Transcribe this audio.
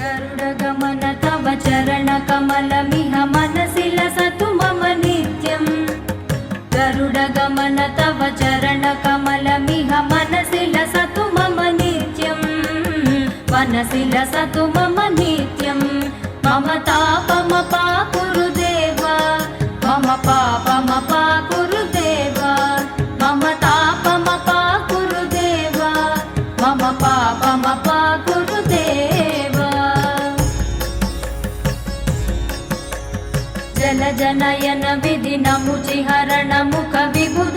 गरुडगमन तव चरणकमलमिह मनसि लसतु मम नित्यम् गरुडगमन तव चरणकमलमिह मनसि लसतु मम नित्यम् मनसि लसतु मम नित्यम् मम तापमपाकुरु देव मम पापमपाकुरु देव मम तापमपाकुरु देव मम पापमपाकुरु देव जलजनयन विधिनमुचिहरण मुख विभुध